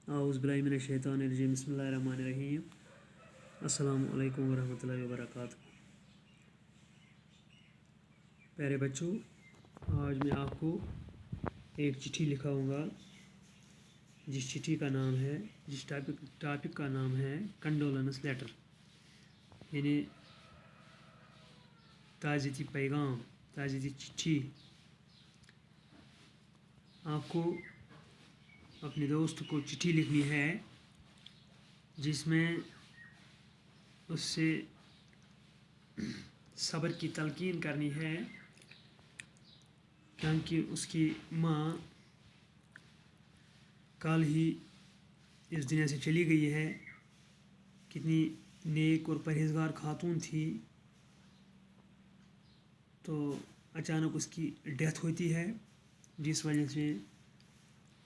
औज़ु बिल्लाहि मिनश शैतानिर रजीम बिस्मिल्लाहिर रहमानिर रहीम। अस्सलामु अलैकुम वरहमतुल्लाहि वबरकातुहू। प्यारे बच्चों, आज मैं आपको एक चिट्ठी लिखाऊंगा जिस चिट्ठी का नाम है जिस टॉपिक का नाम है कंडोलेंस लेटर, यानी ताज़ियती पैगाम, ताज़ियती चिट्ठी। आपको अपने दोस्त को चिट्ठी लिखनी है जिसमें उससे सब्र की तलकीन करनी है, क्योंकि उसकी माँ कल ही इस दुनिया से चली गई है। कितनी नेक और परहेज़गार खातून थी, तो अचानक उसकी डेथ होती है, जिस वजह से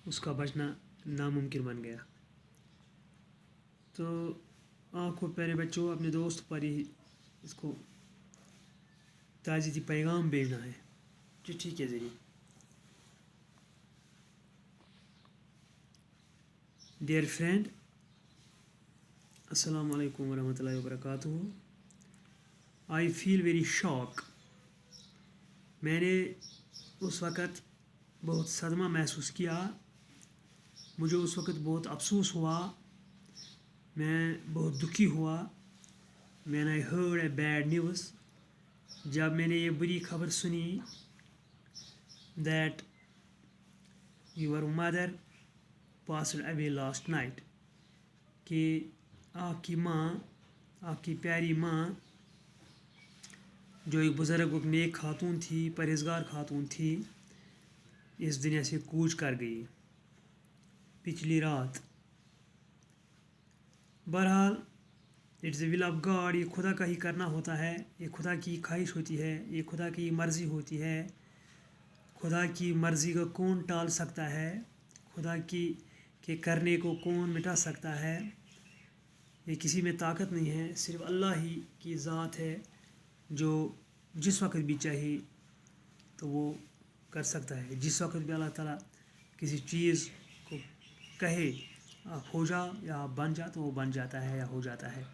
उसका बचना नामुमकिन बन गया। तो आपको प्यारे बच्चों अपने दोस्त पर ही इसको ताज़ियती पैगाम भेजना है चिट्ठी के ज़रिए। डियर फ्रेंड, अस्सलामु अलैकुम वरहमतुल्लाहि वबरकातुहू। I feel very shock. मैंने उस वक़्त बहुत सदमा महसूस किया, मुझे उस वक़्त बहुत अफसोस हुआ, मैं बहुत दुखी हुआ। When I heard a bad news, जब मैंने ये बुरी खबर सुनी, that your mother passed away last night, कि आपकी माँ, आपकी प्यारी माँ, जो एक बुज़ुर्ग और नेक खातून थी, परहेज़गार खातून थी, इस दुनिया से कूच कर गई पिछली रात। बहरहाल it's the will of God, ये खुदा का ही करना होता है, ये खुदा की ख्वाहिश होती है, ये खुदा की मर्ज़ी होती है। खुदा की मर्ज़ी को कौन टाल सकता है? खुदा की के करने को कौन मिटा सकता है? ये किसी में ताकत नहीं है, सिर्फ़ अल्लाह ही की ज़ात है जो जिस वक़्त भी चाहे तो वो कर सकता है। जिस वक़्त भी अल्लाह ताला किसी चीज़ को कहे आप हो जाओ या आप बन जा, तो वो बन जाता है या हो जाता है।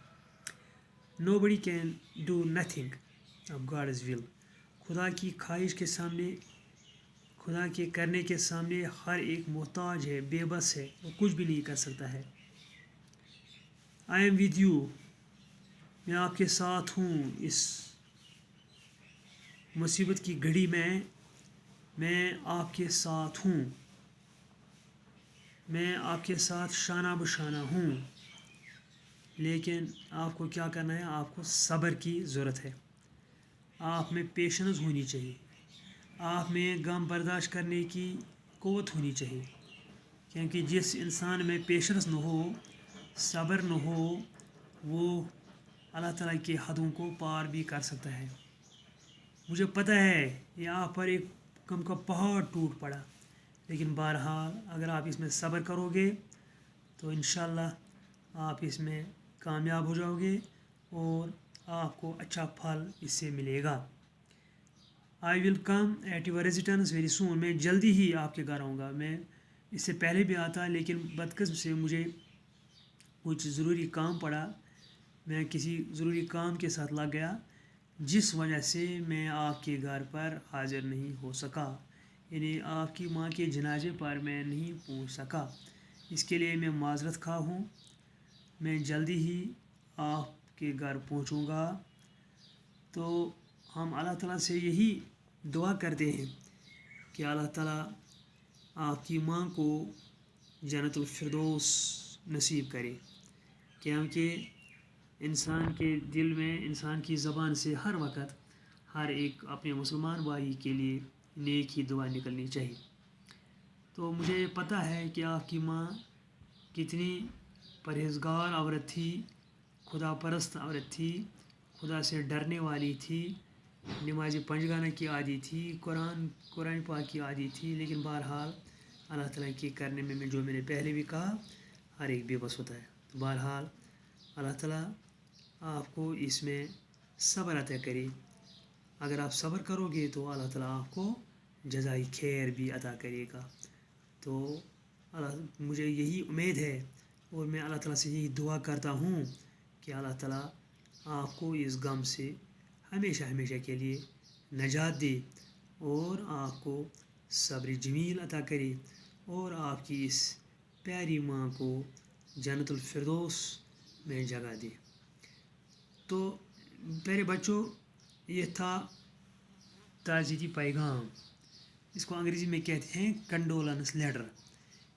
Nobody can do nothing of God's will. खुदा की ख्वाहिश के सामने, खुदा के करने के सामने हर एक मोहताज है, बेबस है, वो कुछ भी नहीं कर सकता है। आई एम विद यू, मैं आपके साथ हूँ इस मुसीबत की घड़ी में, मैं आपके साथ हूँ, मैं आपके साथ शाना बशाना हूँ। लेकिन आपको क्या करना है? आपको सब्र की ज़रूरत है, आप में पेशेंस होनी चाहिए, आप में गम बर्दाश्त करने की क़ुव्वत होनी चाहिए। क्योंकि जिस इंसान में पेशेंस न हो, सब्र न हो, वो अल्लाह ताला की हदों को पार भी कर सकता है। मुझे पता है यहाँ पर एक गम का पहाड़ टूट पड़ा, लेकिन बहरहाल अगर आप इसमें सब्र करोगे तो इंशाअल्लाह आप इसमें कामयाब हो जाओगे और आपको अच्छा फल इससे मिलेगा। I will come at your residence very soon, मैं जल्दी ही आपके घर आऊँगा। मैं इससे पहले भी आता, लेकिन बदकिस्मत से मुझे कुछ ज़रूरी काम पड़ा, मैं किसी ज़रूरी काम के साथ लग गया, जिस वजह से मैं आपके घर पर हाज़िर नहीं हो सका, यानी आपकी माँ के जनाजे पर मैं नहीं पहुँच सका। इसके लिए मैं माज़रत खा हूँ। मैं जल्दी ही आपके घर पहुँचूँगा। तो हम अल्लाह ताला से यही दुआ करते हैं कि अल्लाह ताला आपकी माँ को जन्नतुल फिरदौस नसीब करे, क्योंकि इंसान के दिल में, इंसान की ज़बान से हर वक़्त हर एक अपने मुसलमान भाई के लिए नेक ही दुआ निकलनी चाहिए। तो मुझे पता है कि आपकी माँ कितनी परहेज़गार औरत थी, खुदा परस्त औरत थी, खुदा से डरने वाली थी, नमाज़ पंजगाना की आदी थी, कुरान पाक की आदी थी। लेकिन बहरहाल अल्लाह ताला के करने में जो मैंने पहले भी कहा, हर एक बेबस होता है। तो बहरहाल अल्लाह ताला आपको इसमें सब्र अता करे। अगर आप सब्र करोगे तो अल्लाह ताला आपको जज़ाई खैर भी अता करेगा। तो مجھے یہی امید ہے اور میں اللہ تعالیٰ سے یہی دعا کرتا ہوں کہ اللہ تعالیٰ آپ کو اس غم سے ہمیشہ ہمیشہ کے لیے نجات دے اور آپ کو صبر جمیل عطا کرے اور آپ کی اس پیاری ماں کو جنت الفردوس میں جگہ دے۔ تو پیارے بچوں، یہ تھا تعزیتی پیغام، اس کو انگریزی میں کہتے ہیں کنڈولنس لیٹر،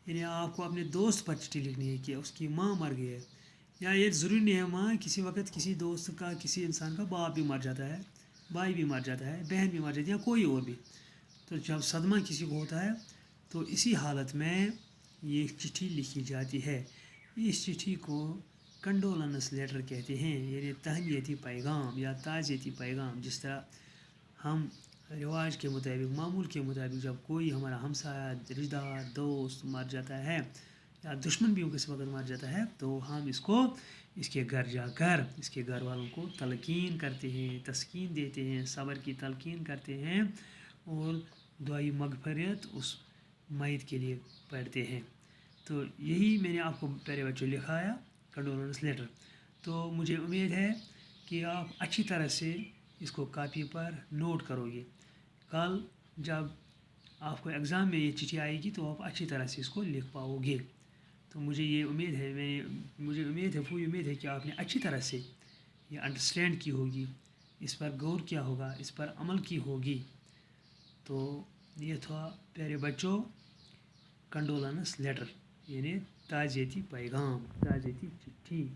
یعنی آپ کو اپنے دوست پر چٹھی لکھنی ہے کہ اس کی ماں مر گئی ہے، یا یہ ضروری نہیں ہے ماں، کسی وقت کسی دوست کا، کسی انسان کا باپ بھی مر جاتا ہے، بھائی بھی مر جاتا ہے، بہن بھی مر جاتی ہے، یا کوئی اور بھی۔ تو جب صدمہ کسی کو ہوتا ہے تو اسی حالت میں یہ چٹھی لکھی جاتی ہے۔ اس چٹھی کو کنڈولنس لیٹر کہتے ہیں، یعنی تہنیتی پیغام یا تعزیتی پیغام۔ جس طرح ہم رواج کے مطابق، معمول کے مطابق، جب کوئی ہمارا ہمسایہ، رشتہ دار، دوست مر جاتا ہے یا دشمن بھی کسی وقت مر جاتا ہے تو ہم اس کے گھر جا کر اس کے گھر والوں کو تلقین کرتے ہیں، تسکین دیتے ہیں، صبر کی تلقین کرتے ہیں اور دعائی مغفرت اس میت کے لیے پڑھتے ہیں۔ تو یہی میں نے آپ کو پیارے بچوں لکھایا کنڈولنس لیٹر۔ تو مجھے امید ہے کہ آپ اچھی طرح سے اس کو کاپی پر نوٹ کرو گے۔ کل جب آپ کو ایگزام میں یہ چٹھی آئے گی تو آپ اچھی طرح سے اس کو لکھ پاؤ گے۔ تو مجھے یہ امید ہے، مجھے امید ہے، پوری امید ہے کہ آپ نے اچھی طرح سے یہ انڈرسٹینڈ کی ہوگی، اس پر غور کیا ہوگا، اس پر عمل کی ہوگی۔ تو یہ تھا پیارے بچوں کنڈولنس لیٹر، یعنی تعزیتی پیغام، تعزیتی چٹھی۔